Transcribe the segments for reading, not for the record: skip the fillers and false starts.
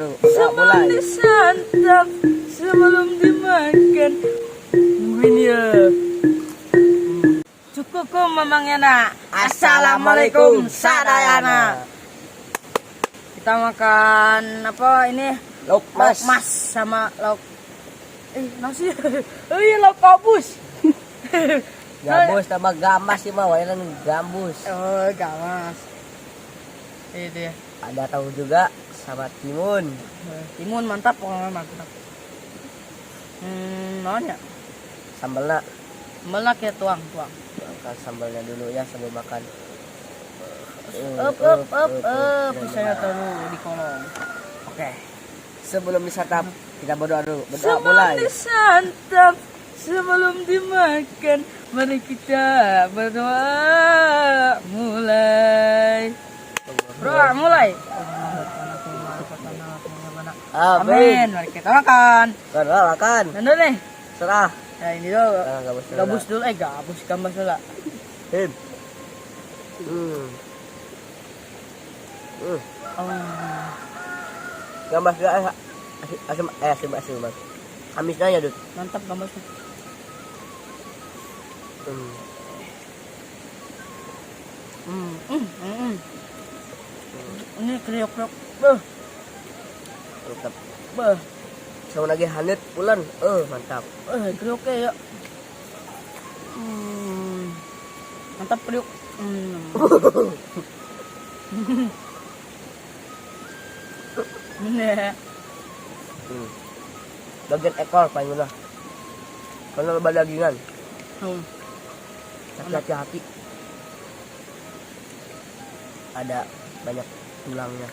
Sebelum disantap, sebelum dimakan, mungkin ya. Cukup memangnya nak. Assalamualaikum sadayana. Kita makan apa ini? Lauk mas sama lauk. Nasi. Lauk gabus. Gabus tambah gamas sih mah, wainan gambus. Oh, gamas. Itu ya. Ada tahu juga sama timun. Timun mantap, pokoknya mantap. Naonnya? Sambalnya, Melak ya tuang. makan sambalnya dulu ya sebelum makan. Saya taruh di kolong. Oke. Sebelum disantap kita berdoa dulu. Berdoa Sebelum mulai. disantap, sebelum dimakan, mari kita berdoa mulai. Berdoa mulai. Amin. Mari kita makan. Berdoa makan. Dan dulu nih. Serah. Nah ini dulu. Gabus dulu. Gabus dulu. Gambas dulu. Him. Gambas gak asim mas. Amisnya ya Dut. Mantap gambasnya. Ini kriuk-kriuk. Mantap. Beuh. Sama lagi hangat pulan. Mantap. Kriuk ya. Mantap kriuk. Ini. Bagian ekor paling lah. Karena lebar dagingan. Tapi hati-hati. Ada banyak tulangnya.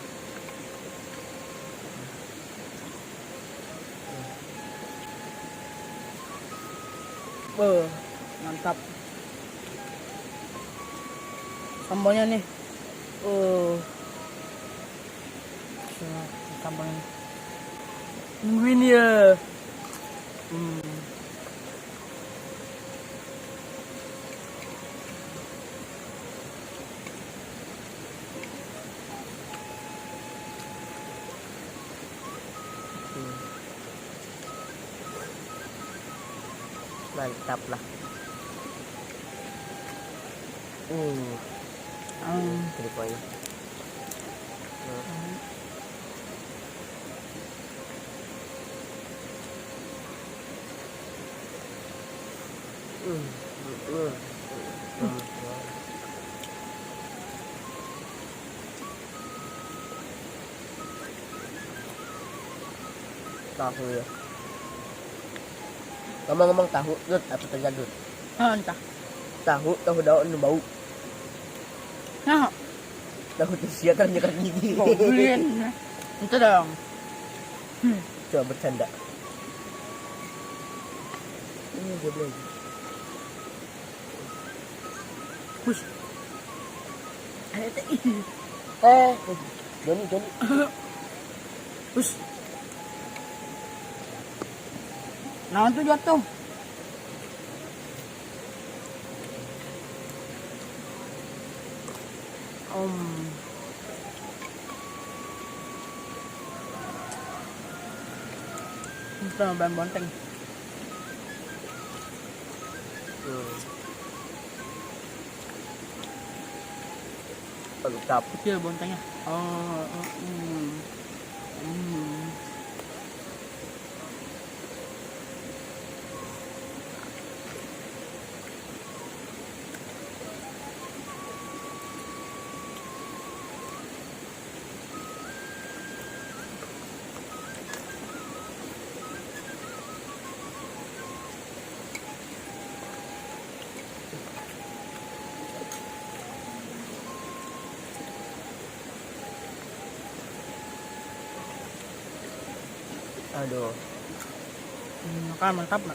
Mantap. Sambalnya nih. Sambalnya. Nungguin ya. Mantap lah. Jadi poinnya. Tahu ya. Ngomong-ngomong tahu, Dut, apa terjadi Dut? Entah. Tahu daun bau. Nah, Tahu tersiap kan nyekat gigi. goblin. Itu dong. Coba bercanda. Ini goblin. Hush. Ada teh. Joni. Hush. Naon tuh jatuh? Itu ban bonteng. Mantap. Kecil bontengnya. Aduh. Makan mantap nak.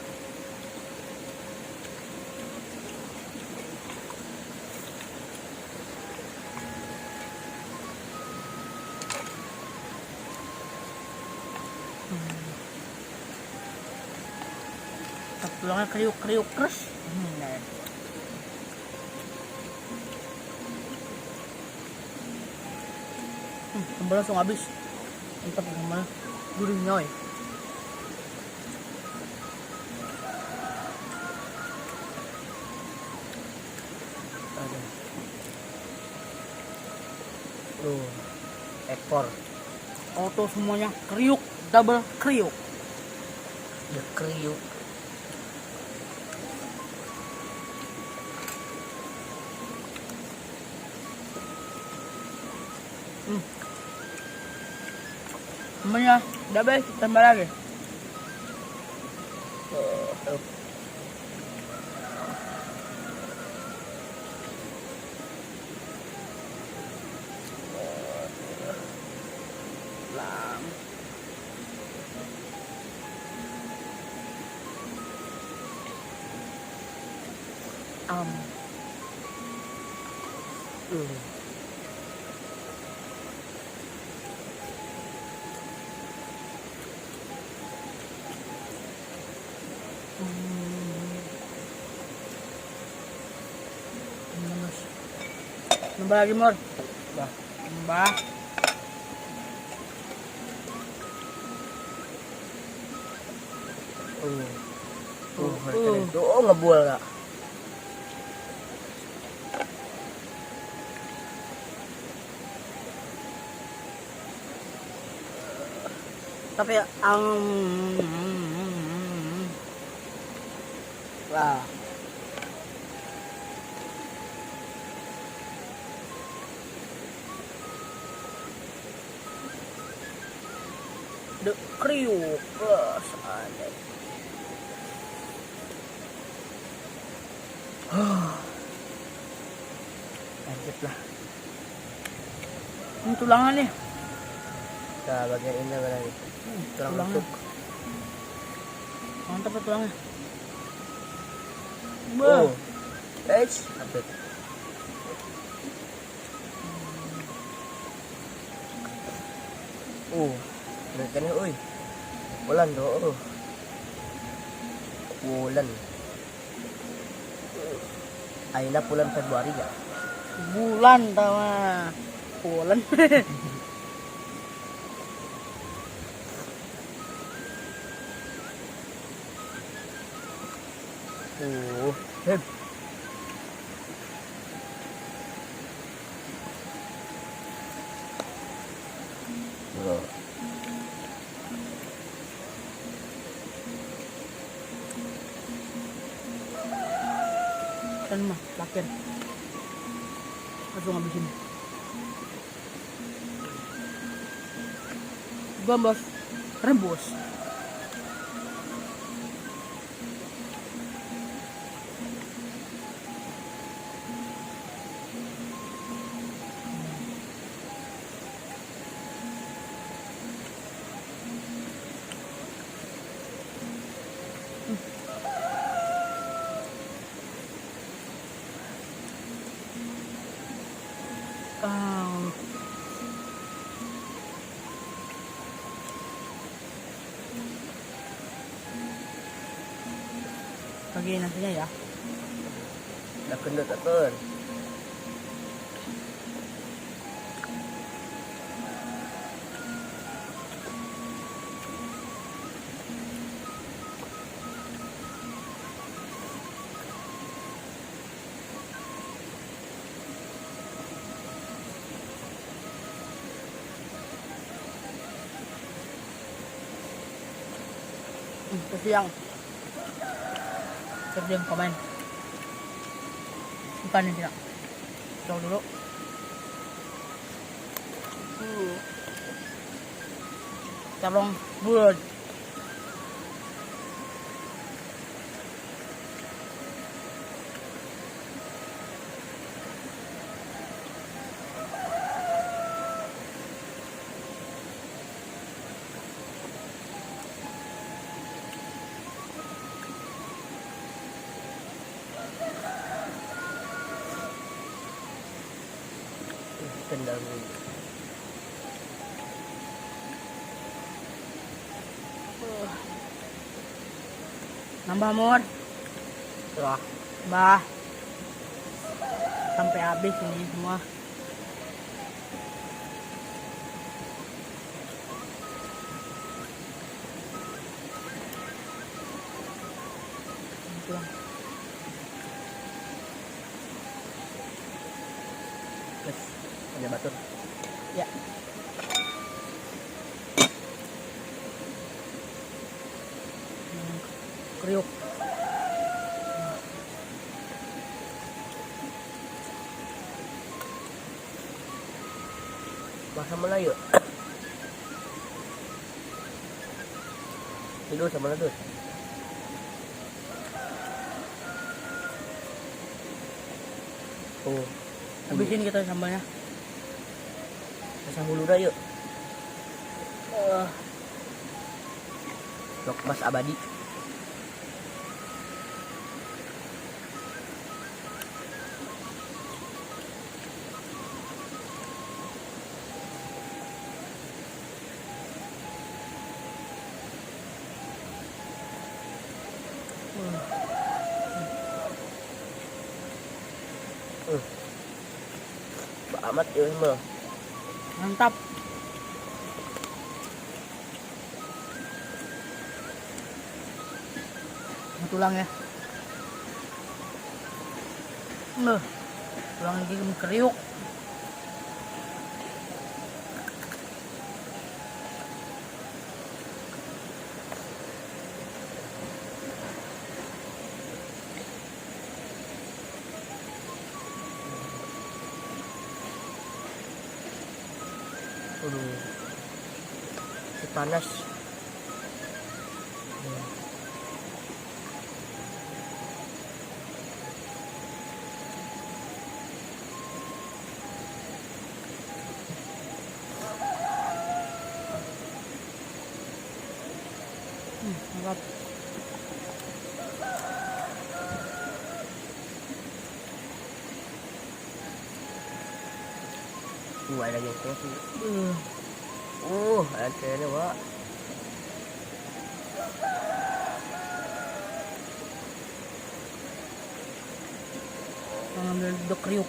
Tulangnya kriuk keras. Sambal langsung habis. Mantap sama gurihnya, woy. Aduh. Ekor. Auto semuanya kriuk, double kriuk. Ya kriuk. Semuanya double, tambah lagi. Oh. Lang. Hmm. Nambah lagi, Mor. Bah. Nambah. Itu ngebual kak. Tapi Wah. the kriuk. Aneh. Lanjut lah. Ini tulangan nih. Nah, bagian ini mana nih? Tulang Tulangnya. rusuk. Mantap ya tulangnya. Oh. Update. Lihat ni, oi. Bulan tu. Bulan. Aina bulan Februari ya. Bulan tama. Bulan. Hep. Kan mah, lakin. Langsung habisin. Gambas, rebus. Lagi nasinya ya. Dah kendut takkan. Terus yang komen. Bukan yang tidak. Coba dulu. Calong bulat. Kendang. Nambah Mor. Wah. Bah. Sampai habis ini semua. tulang. Terus ada batur. Ya. Kriuk. Bahasa Melayu. Tidur sama mana tuh? Oh, Habisin kita sambalnya. rasa hulu dah yuk. Lokmas abadi. Amat ya semua. Mantap. Tulang ya. Tulang lagi kriuk. Panas. Mantap. Ada yang kopi. Ada ni wak. Ngambil dok kriuk.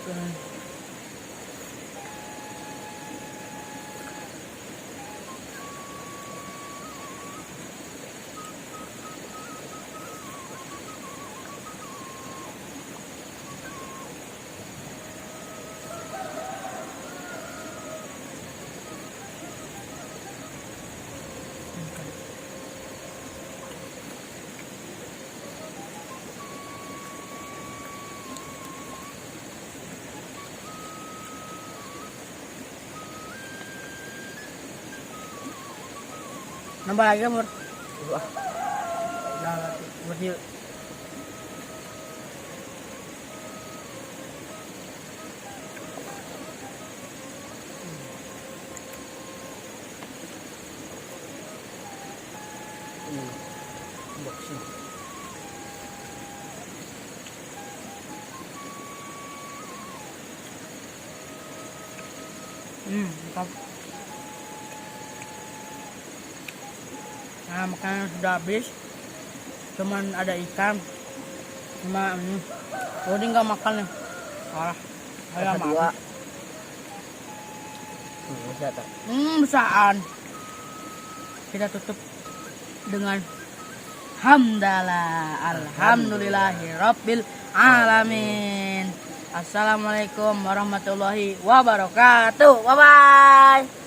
Nambah lagi Mur. Wah, Nah, berarti boxing. mantap. Nah, makanan sudah habis. Cuman ada ikan. Cuma Rodi nggak makan nih. Salah. Saya Rasa dua. makan. Bisa tak? Besaan. Kita tutup dengan hamdalah. Alhamdulillahirabbil alamin. Assalamualaikum warahmatullahi wabarakatuh. Bye bye.